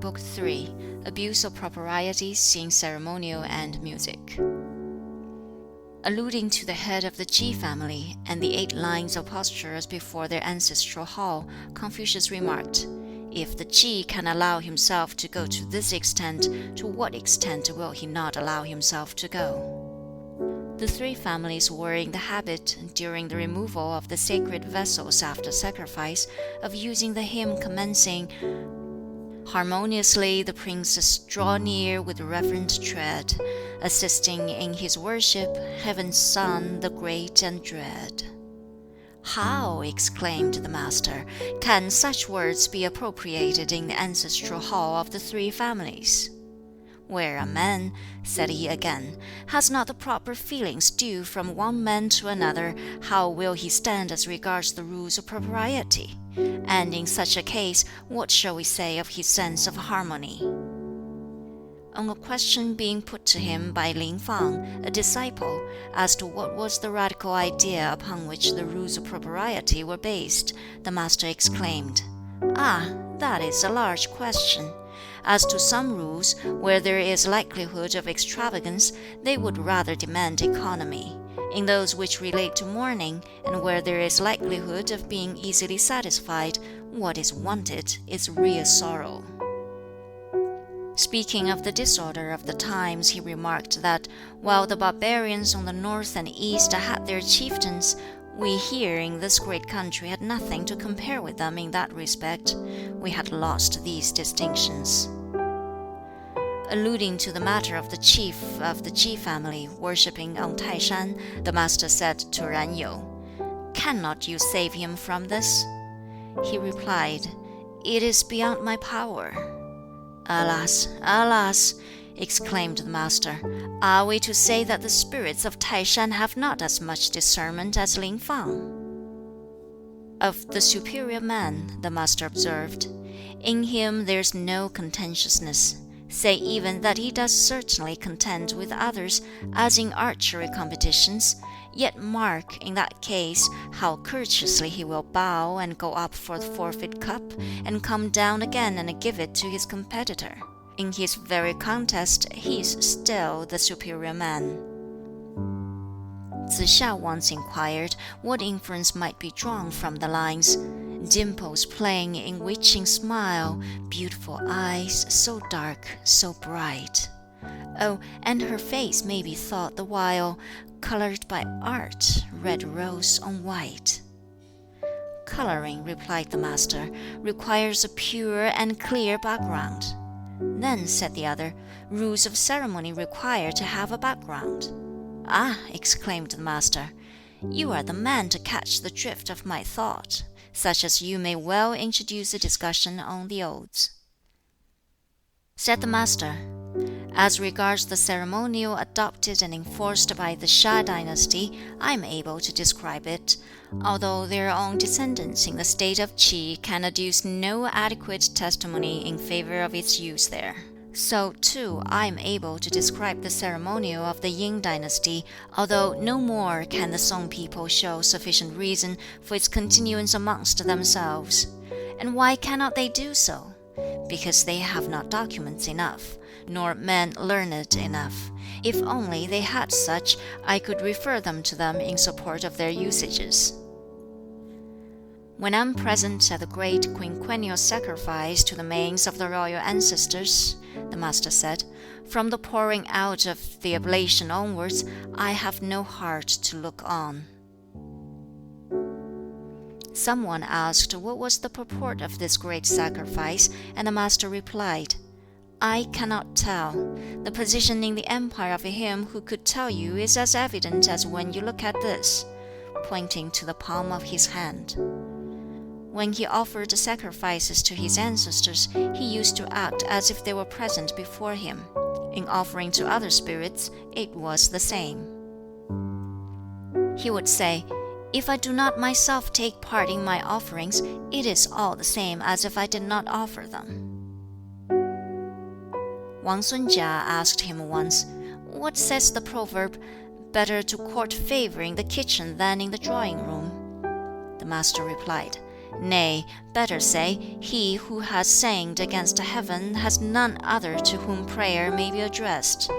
Book 3, Abuse of Proprieties in Ceremonial and Music. Alluding to the head of the Qi family and the 8 lines of postures before their ancestral hall, Confucius remarked, "If the Qi can allow himself to go to this extent, to what extent will he not allow himself to go?" The 3 families were in the habit, during the removal of the sacred vessels after sacrifice, of using the hymn commencing, "Harmoniously the princes draw near with reverent tread, assisting in his worship, heaven's Son, the great and dread." "How," exclaimed the master, "can such words be appropriated in the ancestral hall of the 3 families?" "Where a man," said he again, "has not the proper feelings due from one man to another, how will he stand as regards the rules of propriety? And in such a case, what shall we say of his sense of harmony?" On a question being put to him by Lin Fang, a disciple, as to what was the radical idea upon which the rules of propriety were based, the master exclaimed, "Ah, that is a large question. As to some rules, where there is likelihood of extravagance, they would rather demand economy. In those which relate to mourning, and where there is likelihood of being easily satisfied, what is wanted is real sorrow." Speaking of the disorder of the times, he remarked that, while the barbarians on the north and east had their chieftains, we here in this great country had nothing to compare with them in that respect. We had lost these distinctions. Alluding to the matter of the chief of the Qi family worshipping on Taishan, the master said to Ran Yu, "Cannot you save him from this?" He replied, "It is beyond my power." "Alas, alas!" exclaimed the master, "are we to say that the spirits of Taishan have not as much discernment as Lin Fang?" "Of the superior man," the master observed, "in him there is no contentiousness. Say even that he does certainly contend with others, as in archery competitions, yet mark, in that case, how courteously he will bow and go up for the forfeit cup, and come down again and give it to his competitor. In his very contest he is still the superior man." Tsze hsia once inquired what inference might be drawn from the lines, "Dimples playing in witching smile, beautiful eyes, so dark, so bright. Oh, and her face may be thought the while colored by art, red rose on white." "Coloring," replied the master, "requires a pure and clear background." "Then," said the other, "rules of ceremony require to have a background." "Ah!" exclaimed the master, "you are the man to catch the drift of my thought, such as you may well introduce a discussion on the odes." Said the master, "As regards the ceremonial adopted and enforced by the Hsia dynasty, I am able to describe it, although their own descendants in the state of Qi can adduce no adequate testimony in favor of its use there. So, too, I am able to describe the ceremonial of the Yin dynasty, although no more can the Song people show sufficient reason for its continuance amongst themselves. And why cannot they do so? Because they have not documents enough, nor men learned enough. If only they had such, I could refer them to them in support of their usages." "When I am present at the great quinquennial sacrifice to the manes of the royal ancestors," the master said, "from the pouring out of the oblation onwards, I have no heart to look on." Someone asked what was the purport of this great sacrifice, and the master replied, "I cannot tell. The position in the empire of him who could tell you is as evident as when you look at this," pointing to the palm of his hand. When he offered sacrifices to his ancestors, he used to act as if they were present before him. In offering to other spirits, it was the same. He would say, "If I do not myself take part in my offerings, it is all the same as if I did not offer them." Wang Sunjia asked him once, "What says the proverb, 'Better to court favor in the kitchen than in the drawing room'?" The master replied, Nay, better say, he who has sinned against heaven has none other to whom prayer may be addressed."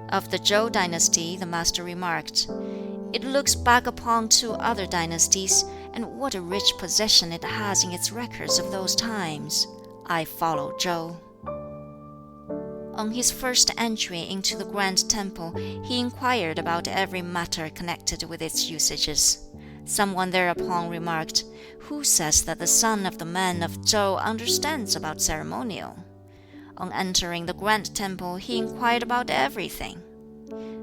Of the Zhou dynasty, the Master remarked, "It looks back upon two other dynasties, and what a rich possession it has in its records of those times. I follow Zhou." On his first entry into the grand temple, he inquired about every matter connected with its usages. Someone thereupon remarked, "Who says that the son of the man of Zhou understands about ceremonial?" On entering the grand temple, he inquired about everything.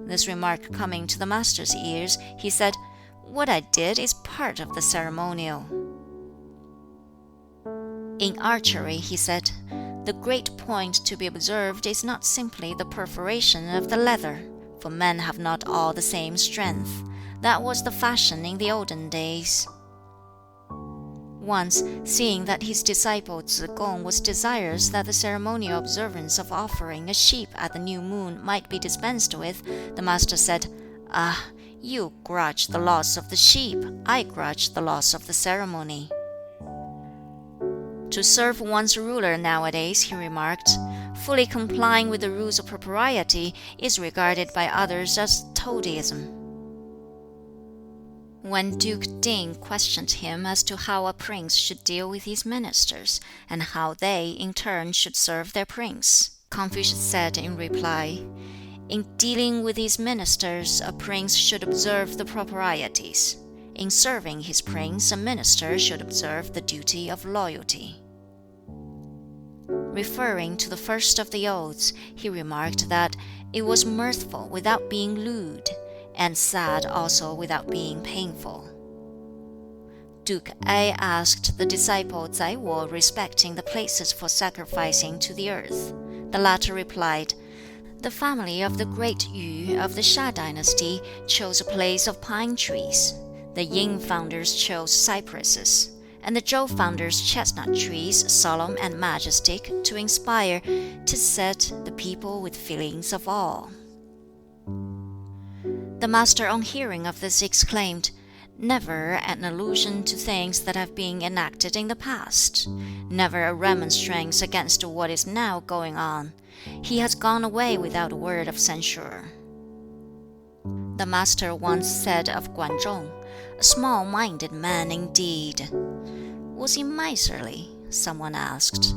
This remark coming to the Master's ears, he said, "What I did is part of the ceremonial." In archery, he said, "The great point to be observed is not simply the perforation of the leather, for men have not all the same strength. That was the fashion in the olden days." Once, seeing that his disciple Tsz kung was desirous that the ceremonial observance of offering a sheep at the new moon might be dispensed with, the Master said, "Ah, you grudge the loss of the sheep, I grudge the loss of the ceremony." To serve one's ruler nowadays, he remarked, fully complying with the rules of propriety, is regarded by others as toadyism. When Duke Ting questioned him as to how a prince should deal with his ministers, and how they, in turn, should serve their prince, Confucius said in reply, "In dealing with his ministers, a prince should observe the proprieties. In serving his prince, a minister should observe the duty of loyalty." Referring to the first of the oaths, he remarked that it was mirthful without being lewd, and sad also without being painful. Duke Ai asked the disciple Tsai Wo respecting the places for sacrificing to the earth. The latter replied, "The family of the great Yu of the Sha dynasty chose a place of pine trees. The Yin founders chose cypresses, and the Zhou founders chestnut trees, solemn and majestic, to inspire, to set the people with feelings of awe." The Master, on hearing of this, exclaimed, "Never an allusion to things that have been enacted in the past. Never a remonstrance against what is now going on. He has gone away without a word of censure." The Master once said of Guanzhong, "A small-minded man indeed." "Was he miserly?" someone asked.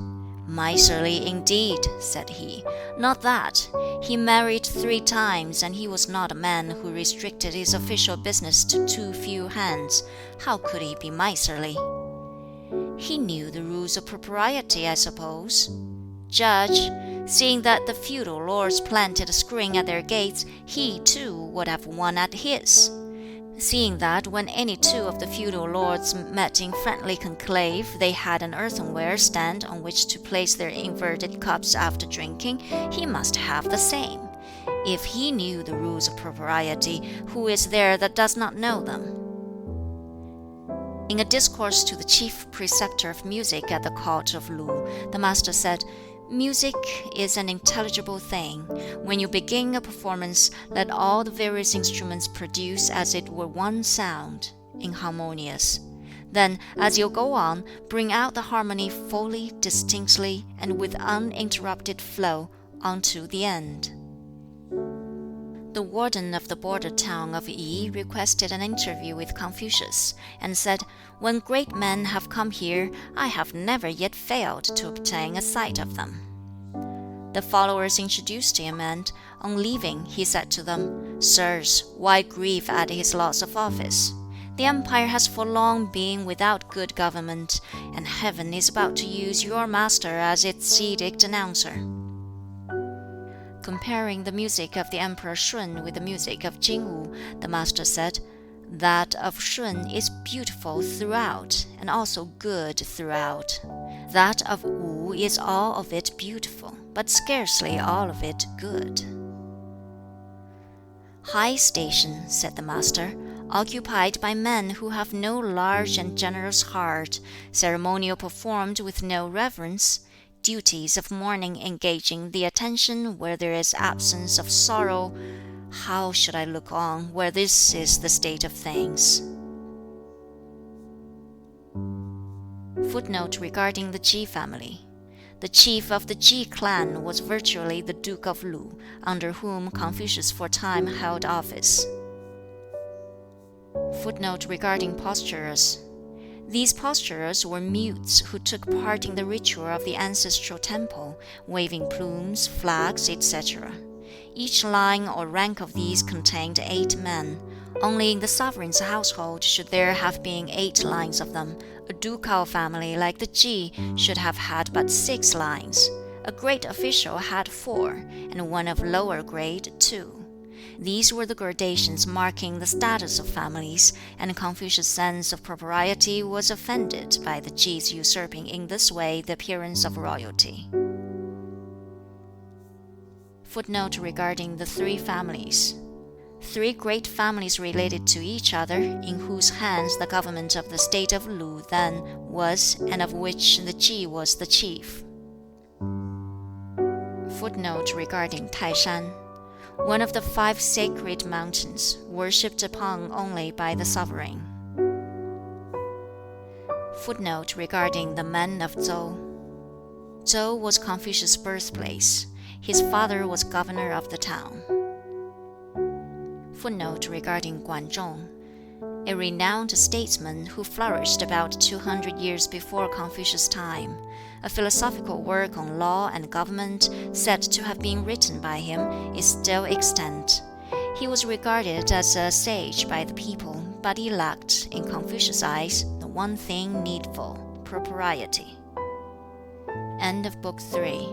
"Miserly indeed," said he. "Not that. He married 3 times, and he was not a man who restricted his official business to too few hands. How could he be miserly?" "He knew the rules of propriety, I suppose." "Judge, seeing that the feudal lords planted a screen at their gates, he too would have one at his. Seeing that when any two of the feudal lords met in friendly conclave, they had an earthenware stand on which to place their inverted cups after drinking, he must have the same. If he knew the rules of propriety, who is there that does not know them?" In a discourse to the chief preceptor of music at the court of Lu, the Master said, "Music is an intelligible thing. When you begin a performance, let all the various instruments produce as it were one sound, inharmonious. Then, as you go on, bring out the harmony fully, distinctly, and with uninterrupted flow, unto the end." The warden of the border town of Yi requested an interview with Confucius, and said, "When great men have come here, I have never yet failed to obtain a sight of them." The followers introduced him, and, on leaving, he said to them, "Sirs, why grieve at his loss of office? The empire has for long been without good government, and heaven is about to use your master as its edict announcer." Comparing the music of the Emperor Shun with the music of Jingwu, the Master said, "That of Shun is beautiful throughout, and also good throughout. That of Wu is all of it beautiful, but scarcely all of it good." "High station," said the Master, "occupied by men who have no large and generous heart, ceremonial performed with no reverence, duties of mourning engaging the attention where there is absence of sorrow, how should I look on where this is the state of things?" Footnote regarding the Ji family. The chief of the Ji clan was virtually the Duke of Lu, under whom Confucius for a time held office. Footnote regarding posturers. These posturers were mutes who took part in the ritual of the ancestral temple, waving plumes, flags, etc. Each line or rank of these contained 8 men. Only in the sovereign's household should there have been 8 lines of them. A ducal family like the Ji should have had but 6 lines. A great official had 4, and one of lower grade 2. These were the gradations marking the status of families, and Confucius' sense of propriety was offended by the Ji's usurping in this way the appearance of royalty. Footnote regarding the 3 families. 3 great families related to each other, in whose hands the government of the state of Lu then was, and of which the Ji was the chief. Footnote regarding Taishan. One of the 5 sacred mountains, worshipped upon only by the sovereign. Footnote regarding the men of Zhou. Zhou was Confucius' birthplace. His father was governor of the town. Footnote regarding Guanzhong. A renowned statesman who flourished about 200 years before Confucius' time. A philosophical work on law and government, said to have been written by him, is still extant. He was regarded as a sage by the people, but he lacked, in Confucius' eyes, the one thing needful: propriety. End of Book 3.